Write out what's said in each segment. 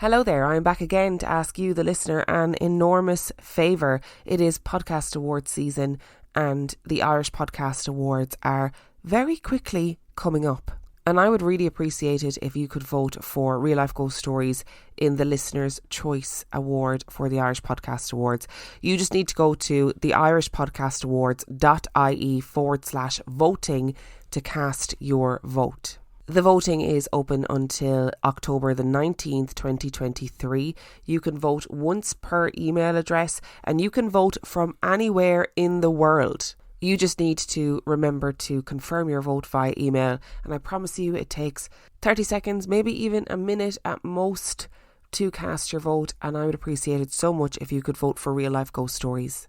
Hello there, I'm back again to ask you, the listener, an enormous favour. It is Podcast Awards season and the Irish Podcast Awards are very quickly coming up. And I would really appreciate it if you could vote for Real Life Ghost Stories in the Listener's Choice Award for the Irish Podcast Awards. You just need to go to the irishpodcastawards.ie/voting to cast your vote. The voting is open until October the 19th, 2023. You can vote once per email address and you can vote from anywhere in the world. You just need to remember to confirm your vote via email, and I promise you it takes 30 seconds, maybe even a minute at most to cast your vote, and I would appreciate it so much if you could vote for Real Life Ghost Stories.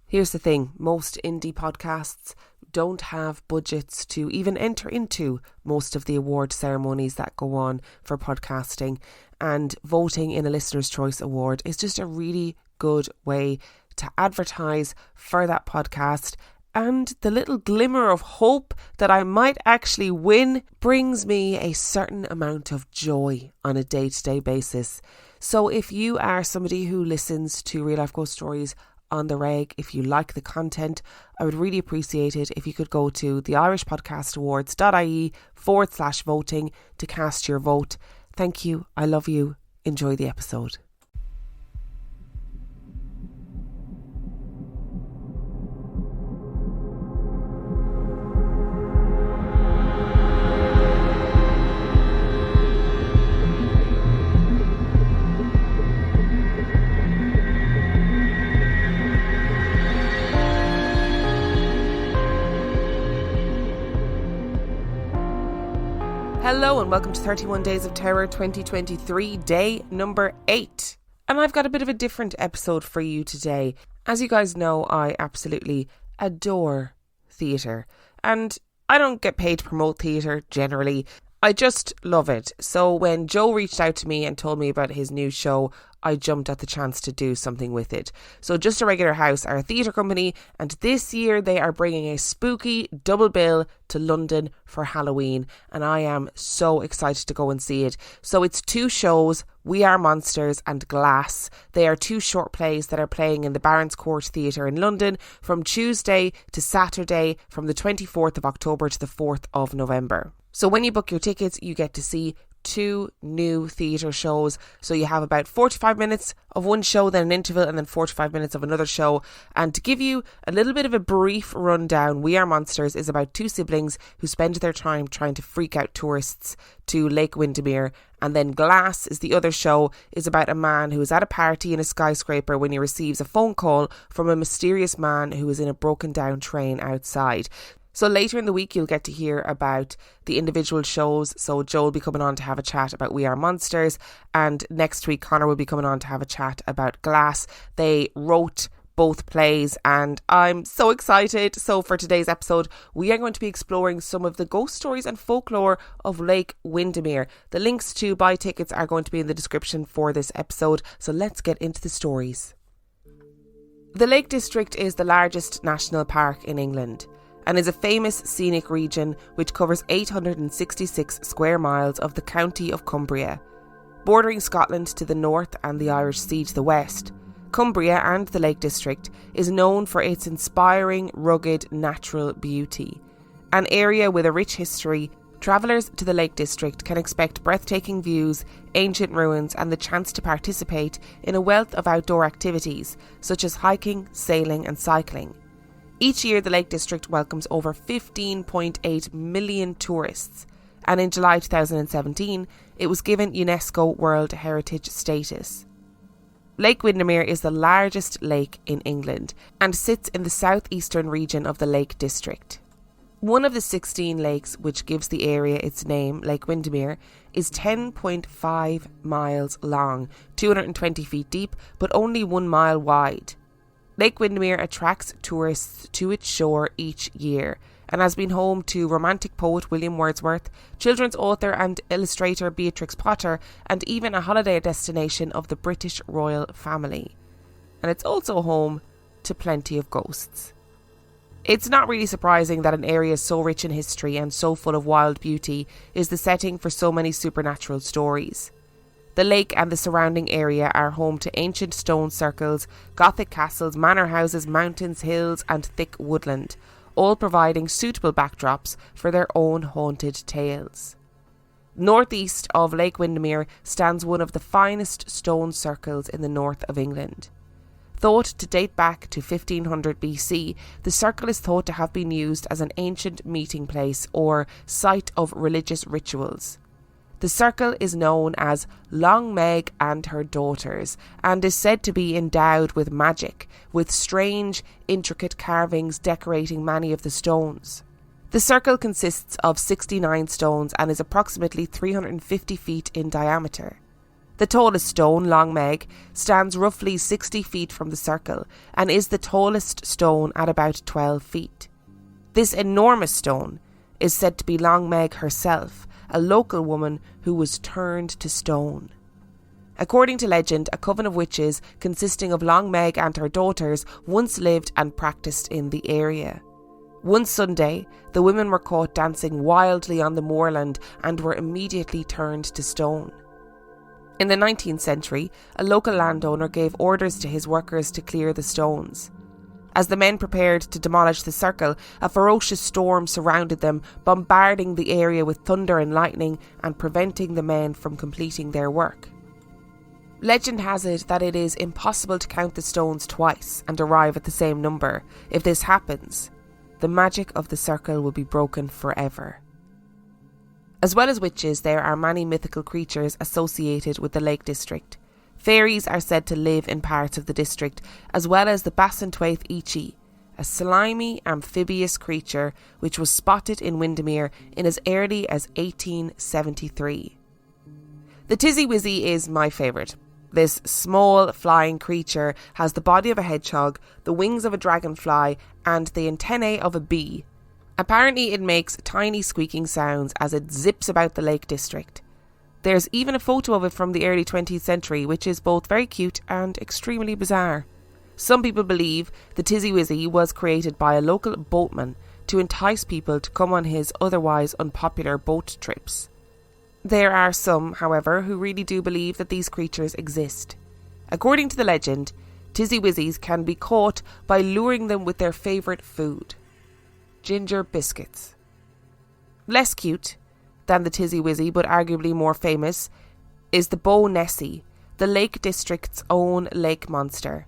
Here's the thing, most indie podcasts don't have budgets to even enter into most of the award ceremonies that go on for podcasting, and voting in a Listener's Choice Award is just a really good way to advertise for that podcast, and the little glimmer of hope that I might actually win brings me a certain amount of joy on a day-to-day basis. So if you are somebody who listens to Real Life Ghost Stories on the reg, if you like the content, I would really appreciate it if you could go to the irishpodcastawards.ie/voting to cast your vote. Thank you. I love you. Enjoy the episode. Hello and welcome to 31 Days of Terror 2023, day number 8. And I've got a bit of a different episode for you today. As you guys know, I absolutely adore theatre. And I don't get paid to promote theatre generally. I just love it. So when Joe reached out to me and told me about his new show, I jumped at the chance to do something with it. So Just a Regular House are a theatre company, and this year they are bringing a spooky double bill to London for Halloween, and I am so excited to go and see it. So it's 2 shows, We Are Monsters and Glass. They are 2 short plays that are playing in the Barons Court Theatre in London from Tuesday to Saturday from the 24th of October to the 4th of November. So when you book your tickets, you get to see 2 new theatre shows. So you have about 45 minutes of one show, then an interval, and then 45 minutes of another show. And to give you a little bit of a brief rundown, We Are Monsters is about 2 siblings who spend their time trying to freak out tourists to Lake Windermere. And then Glass is the other show, is about a man who is at a party in a skyscraper when he receives a phone call from a mysterious man who is in a broken down train outside. So later in the week, you'll get to hear about the individual shows. So Joel will be coming on to have a chat about We Are Monsters. And next week, Connor will be coming on to have a chat about Glass. They wrote both plays and I'm so excited. So for today's episode, we are going to be exploring some of the ghost stories and folklore of Lake Windermere. The links to buy tickets are going to be in the description for this episode. So let's get into the stories. The Lake District is the largest national park in England and is a famous scenic region which covers 866 square miles of the county of Cumbria. Bordering Scotland to the north and the Irish Sea to the west, Cumbria and the Lake District is known for its inspiring, rugged natural beauty. An area with a rich history, travellers to the Lake District can expect breathtaking views, ancient ruins and the chance to participate in a wealth of outdoor activities such as hiking, sailing and cycling. Each year, the Lake District welcomes over 15.8 million tourists, and in July 2017, it was given UNESCO World Heritage status. Lake Windermere is the largest lake in England and sits in the southeastern region of the Lake District. One of the 16 lakes which gives the area its name, Lake Windermere, is 10.5 miles long, 220 feet deep, but only 1 mile wide. Lake Windermere attracts tourists to its shore each year and has been home to romantic poet William Wordsworth, children's author and illustrator Beatrix Potter, and even a holiday destination of the British royal family. And it's also home to plenty of ghosts. It's not really surprising that an area so rich in history and so full of wild beauty is the setting for so many supernatural stories. The lake and the surrounding area are home to ancient stone circles, Gothic castles, manor houses, mountains, hills and thick woodland, all providing suitable backdrops for their own haunted tales. Northeast of Lake Windermere stands one of the finest stone circles in the north of England. Thought to date back to 1500 BC, the circle is thought to have been used as an ancient meeting place or site of religious rituals. The circle is known as Long Meg and her daughters and is said to be endowed with magic, with strange, intricate carvings decorating many of the stones. The circle consists of 69 stones and is approximately 350 feet in diameter. The tallest stone, Long Meg, stands roughly 60 feet from the circle and is the tallest stone at about 12 feet. This enormous stone is said to be Long Meg herself, a local woman who was turned to stone. According to legend, a coven of witches consisting of Long Meg and her daughters once lived and practiced in the area. One Sunday, the women were caught dancing wildly on the moorland and were immediately turned to stone. In the 19th century, a local landowner gave orders to his workers to clear the stones. As the men prepared to demolish the circle, a ferocious storm surrounded them, bombarding the area with thunder and lightning and preventing the men from completing their work. Legend has it that it is impossible to count the stones twice and arrive at the same number. If this happens, the magic of the circle will be broken forever. As well as witches, there are many mythical creatures associated with the Lake District. Fairies are said to live in parts of the district, as well as the Bassenthwaite Ichi, a slimy amphibious creature which was spotted in Windermere in as early as 1873. The Tizzy Wizzy is my favourite. This small flying creature has the body of a hedgehog, the wings of a dragonfly and the antennae of a bee. Apparently it makes tiny squeaking sounds as it zips about the Lake District. There's even a photo of it from the early 20th century, which is both very cute and extremely bizarre. Some people believe the Tizzy Wizzy was created by a local boatman to entice people to come on his otherwise unpopular boat trips. There are some, however, who really do believe that these creatures exist. According to the legend, Tizzy Wizzies can be caught by luring them with their favourite food: ginger biscuits. Less cute than the Tizzy Wizzy, but arguably more famous, is the Bow Nessie, the Lake District's own lake monster.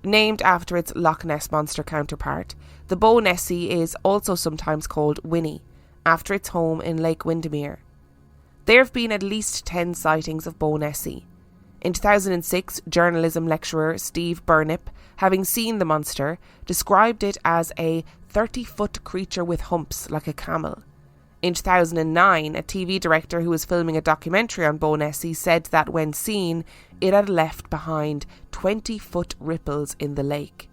Named after its Loch Ness Monster counterpart, the Bow Nessie is also sometimes called Winnie, after its home in Lake Windermere. There have been at least 10 sightings of Bow Nessie. In 2006, journalism lecturer Steve Burnip, having seen the monster, described it as a 30-foot creature with humps like a camel. In 2009, a TV director who was filming a documentary on Bow Nessie said that when seen, it had left behind 20-foot ripples in the lake.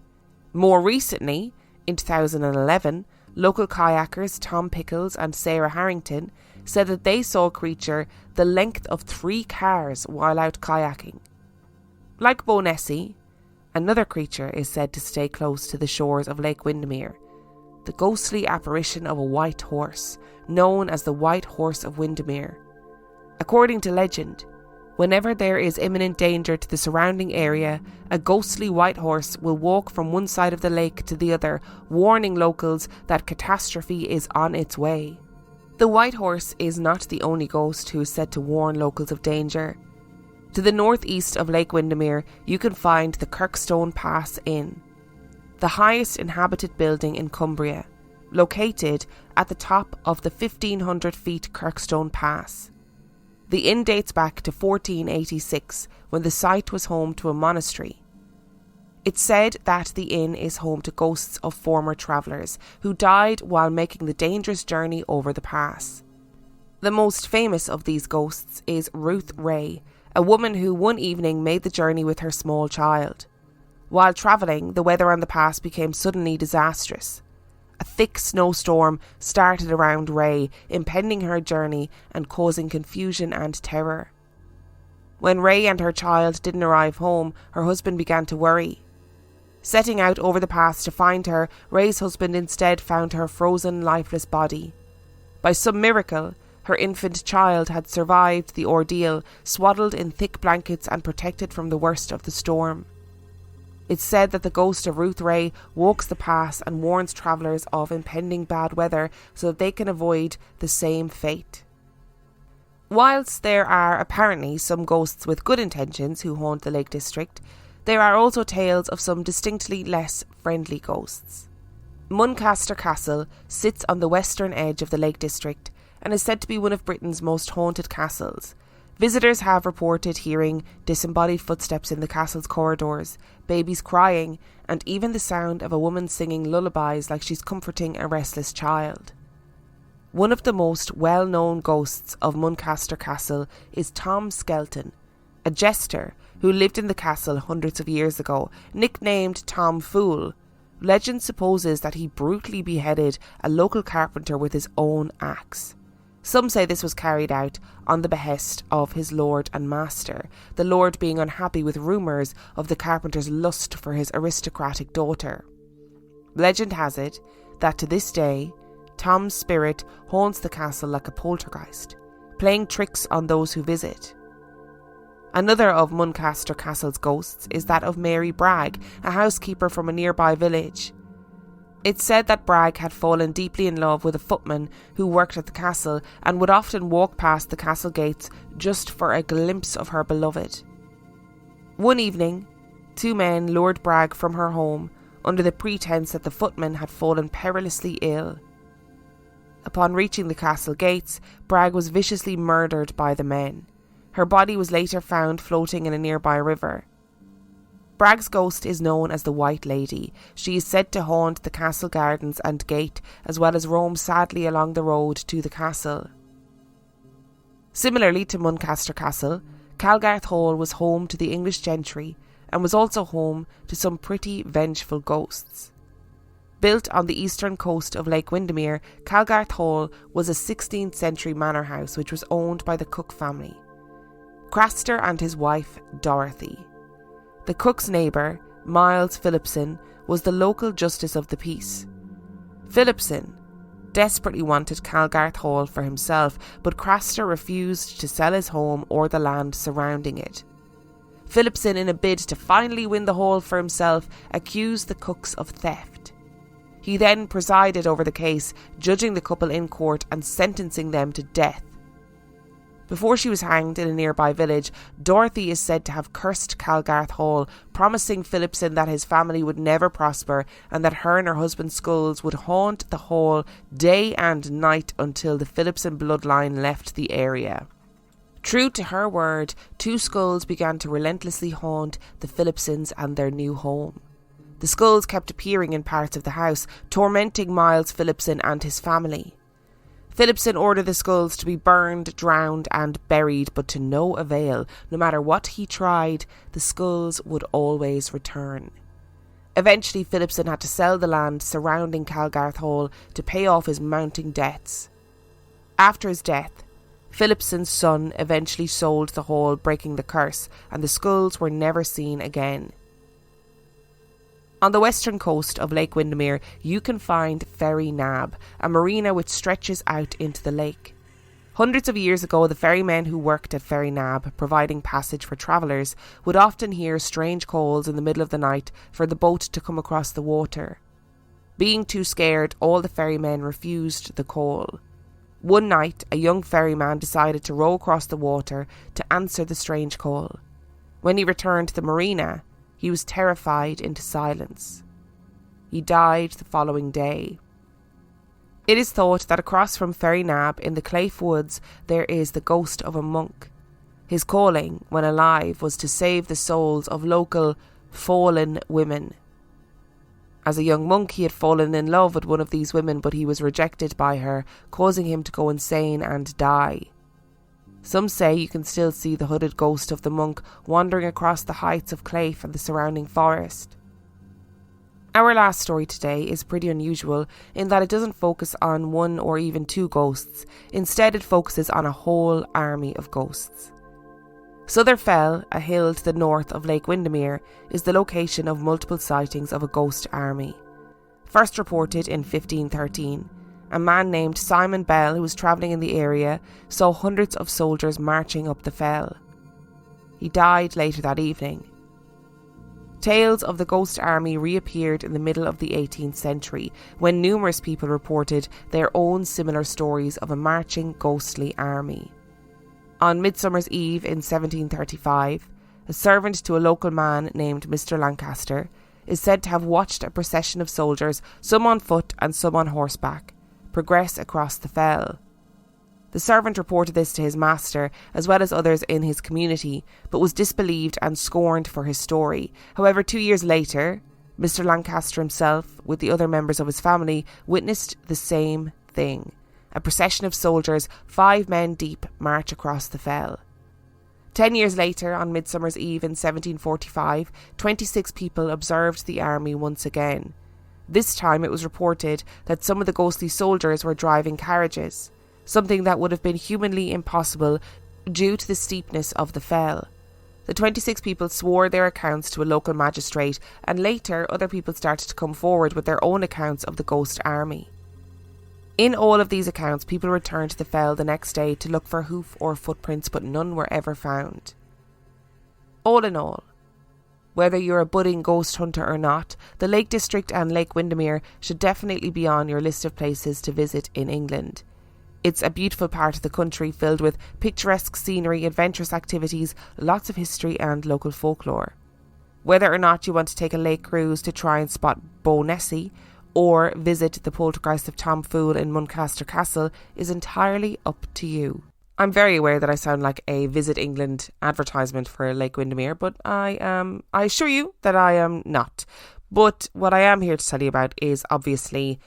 More recently, in 2011, local kayakers Tom Pickles and Sarah Harrington said that they saw a creature the length of 3 cars while out kayaking. Like Bow Nessie, another creature is said to stay close to the shores of Lake Windermere, the ghostly apparition of a white horse, known as the White Horse of Windermere. According to legend, whenever there is imminent danger to the surrounding area, a ghostly white horse will walk from one side of the lake to the other, warning locals that catastrophe is on its way. The White Horse is not the only ghost who is said to warn locals of danger. To the northeast of Lake Windermere, you can find the Kirkstone Pass Inn, the highest inhabited building in Cumbria, located at the top of the 1,500 feet Kirkstone Pass. The inn dates back to 1486, when the site was home to a monastery. It's said that the inn is home to ghosts of former travellers who died while making the dangerous journey over the pass. The most famous of these ghosts is Ruth Ray, a woman who one evening made the journey with her small child. While travelling, the weather on the pass became suddenly disastrous. A thick snowstorm started around Ray, impeding her journey and causing confusion and terror. When Ray and her child didn't arrive home, her husband began to worry. Setting out over the pass to find her, Ray's husband instead found her frozen, lifeless body. By some miracle, Her infant child had survived the ordeal, swaddled in thick blankets and protected from the worst of the storm. It's said that the ghost of Ruth Ray walks the pass and warns travellers of impending bad weather so that they can avoid the same fate. Whilst there are apparently some ghosts with good intentions who haunt the Lake District, there are also tales of some distinctly less friendly ghosts. Muncaster Castle sits on the western edge of the Lake District and is said to be one of Britain's most haunted castles. Visitors have reported hearing disembodied footsteps in the castle's corridors, babies crying, and even the sound of a woman singing lullabies like she's comforting a restless child. One of the most well-known ghosts of Muncaster Castle is Tom Skelton, a jester who lived in the castle hundreds of years ago, nicknamed Tom Fool. Legend supposes that he brutally beheaded a local carpenter with his own axe. Some say this was carried out on the behest of his lord and master, the lord being unhappy with rumours of the carpenter's lust for his aristocratic daughter. Legend has it that to this day, Tom's spirit haunts the castle like a poltergeist, playing tricks on those who visit. Another of Muncaster Castle's ghosts is that of Mary Bragg, a housekeeper from a nearby village. It's said that Bragg had fallen deeply in love with a footman who worked at the castle and would often walk past the castle gates just for a glimpse of her beloved. One evening, two men lured Bragg from her home under the pretense that the footman had fallen perilously ill. Upon reaching the castle gates, Bragg was viciously murdered by the men. Her body was later found floating in a nearby river. Bragg's ghost is known as the White Lady. She is said to haunt the castle gardens and gate, as well as roam sadly along the road to the castle. Similarly to Muncaster Castle, Calgarth Hall was home to the English gentry and was also home to some pretty vengeful ghosts. Built on the eastern coast of Lake Windermere, Calgarth Hall was a 16th century manor house which was owned by the Cook family. Craster and his wife, Dorothy. The Cook's neighbour, Miles Phillipson, was the local justice of the peace. Phillipson desperately wanted Calgarth Hall for himself, but Craster refused to sell his home or the land surrounding it. Phillipson, in a bid to finally win the hall for himself, accused the Cooks of theft. He then presided over the case, judging the couple in court and sentencing them to death. Before she was hanged in a nearby village, Dorothy is said to have cursed Calgarth Hall, promising Phillipson that his family would never prosper and that her and her husband's skulls would haunt the hall day and night until the Phillipson bloodline left the area. True to her word, two skulls began to relentlessly haunt the Phillipsons and their new home. The skulls kept appearing in parts of the house, tormenting Miles Phillipson and his family. Phillipson ordered the skulls to be burned, drowned and buried, but to no avail. No matter what he tried, the skulls would always return. Eventually, Phillipson had to sell the land surrounding Calgarth Hall to pay off his mounting debts. After his death, Phillipson's son eventually sold the hall, breaking the curse, and the skulls were never seen again. On the western coast of Lake Windermere, you can find Ferry Nab, a marina which stretches out into the lake. Hundreds of years ago, the ferrymen who worked at Ferry Nab, providing passage for travellers, would often hear strange calls in the middle of the night for the boat to come across the water. Being too scared, all the ferrymen refused the call. One night, a young ferryman decided to row across the water to answer the strange call. When he returned to the marina, he was terrified into silence. He died the following day. It is thought that across from Ferry Nab in the Clafe Woods there is the ghost of a monk. His calling, when alive, was to save the souls of local fallen women. As a young monk, he had fallen in love with one of these women, but he was rejected by her, causing him to go insane and die. Some say you can still see the hooded ghost of the monk wandering across the heights of Clafe and the surrounding forest. Our last story today is pretty unusual in that it doesn't focus on one or even two ghosts. Instead, it focuses on a whole army of ghosts. Sotherfell, a hill to the north of Lake Windermere, is the location of multiple sightings of a ghost army. First reported in 1513, a man named Simon Bell, who was travelling in the area, saw hundreds of soldiers marching up the fell. He died later that evening. Tales of the Ghost Army reappeared in the middle of the 18th century, when numerous people reported their own similar stories of a marching ghostly army. On Midsummer's Eve in 1735, a servant to a local man named Mr. Lancaster is said to have watched a procession of soldiers, some on foot and some on horseback, progress across the fell. The servant reported this to his master, as well as others in his community, but was disbelieved and scorned for his story. However, 2 years later, Mr. Lancaster himself, with the other members of his family, witnessed the same thing. A procession of soldiers, 5 men deep, march across the fell. 10 years later, on Midsummer's Eve in 1745, 26 people observed the army once again. This time it was reported that some of the ghostly soldiers were driving carriages, something that would have been humanly impossible due to the steepness of the fell. The 26 people swore their accounts to a local magistrate, and later other people started to come forward with their own accounts of the ghost army. In all of these accounts, people returned to the fell the next day to look for hoof or footprints, but none were ever found. All in all, whether you're a budding ghost hunter or not, the Lake District and Lake Windermere should definitely be on your list of places to visit in England. It's a beautiful part of the country filled with picturesque scenery, adventurous activities, lots of history and local folklore. Whether or not you want to take a lake cruise to try and spot Bow Nessie or visit the poltergeist of Tom Fool in Muncaster Castle is entirely up to you. I'm very aware that I sound like a Visit England advertisement for Lake Windermere, but I assure you that I am not. But what I am here to tell you about is obviously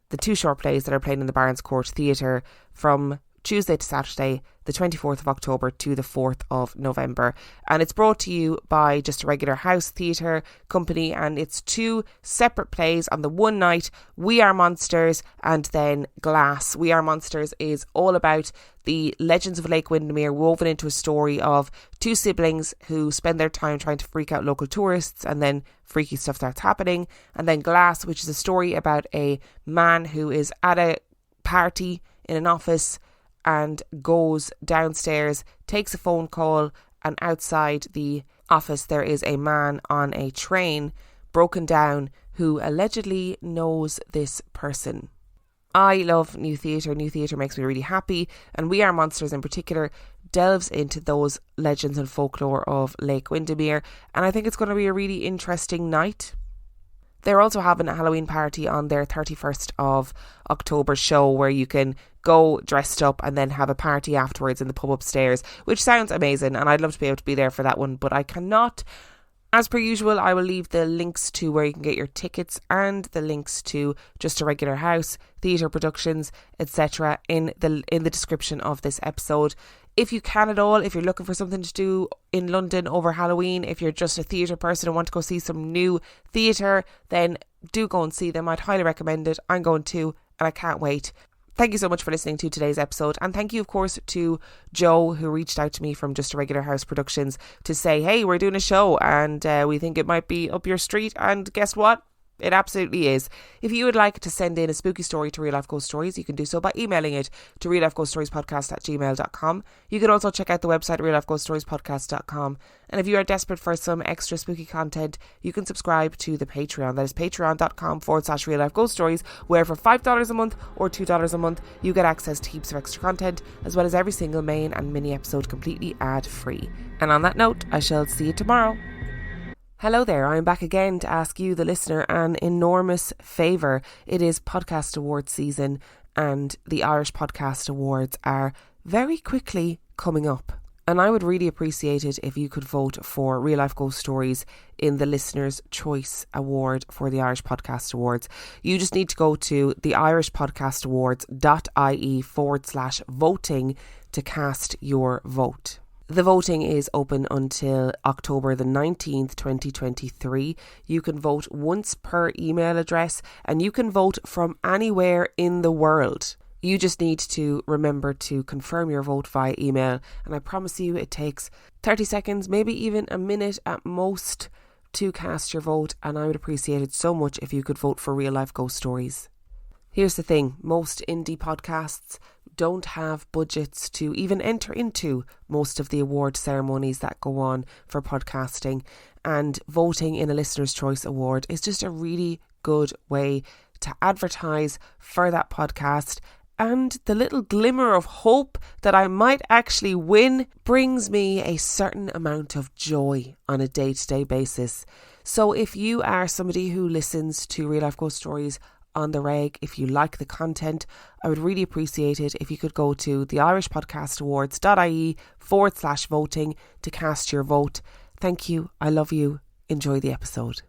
the 2 short plays that are playing in the Barons Court Theatre from Tuesday to Saturday, the 24th of October to the 4th of November. And it's brought to you by Just a Regular House Theatre Company, and it's 2 separate plays on the one night, We Are Monsters and then Glass. We Are Monsters is all about the legends of Lake Windermere woven into a story of 2 siblings who spend their time trying to freak out local tourists, and then freaky stuff starts happening. And then Glass, which is a story about a man who is at a party in an office and goes downstairs, takes a phone call, and outside the office there is a man on a train, broken down, who allegedly knows this person. I love new theatre. New theatre makes me really happy, and We Are Monsters in particular delves into those legends and folklore of Lake Windermere, and I think it's going to be a really interesting night. They're also having a Halloween party on their 31st of October show, where you can go dressed up and then have a party afterwards in the pub upstairs, which sounds amazing, and I'd love to be able to be there for that one, but I cannot. As per usual, I will leave the links to where you can get your tickets and the links to Just a Regular House, theatre productions, etc. in the description of this episode. If you can at all, if you're looking for something to do in London over Halloween, if you're just a theatre person and want to go see some new theatre, then do go and see them. I'd highly recommend it. I'm going to, and I can't wait. Thank you so much for listening to today's episode, and thank you of course to Joe, who reached out to me from Just a Regular House Productions to say, hey, we're doing a show and we think it might be up your street, and guess what? It absolutely is. If you would like to send in a spooky story to Real Life Ghost Stories, you can do so by emailing it to reallifeghoststoriespodcast@gmail.com. You can also check out the website reallifeghoststoriespodcast.com. And if you are desperate for some extra spooky content, you can subscribe to the Patreon. That is patreon.com/Real Life Ghost Stories, where for $5 a month or $2 a month, you get access to heaps of extra content, as well as every single main and mini episode completely ad-free. And on that note, I shall see you tomorrow. Hello there, I'm back again to ask you, the listener, an enormous favour. It is podcast award season, and the Irish Podcast Awards are very quickly coming up. And I would really appreciate it if you could vote for Real Life Ghost Stories in the Listener's Choice Award for the Irish Podcast Awards. You just need to go to theirishpodcastawards.ie/voting to cast your vote. The voting is open until October the 19th, 2023. You can vote once per email address, and you can vote from anywhere in the world. You just need to remember to confirm your vote via email, and I promise you it takes 30 seconds, maybe even a minute at most, to cast your vote, and I would appreciate it so much if you could vote for Real Life Ghost Stories. Here's the thing, most indie podcasts don't have budgets to even enter into most of the award ceremonies that go on for podcasting, and voting in a Listener's Choice Award is just a really good way to advertise for that podcast, and the little glimmer of hope that I might actually win brings me a certain amount of joy on a day-to-day basis. So if you are somebody who listens to Real Life Ghost Stories on the reg, if you like the content, I would really appreciate it if you could go to the irishpodcastawards.ie/voting to cast your vote. Thank you. I love you. Enjoy the episode.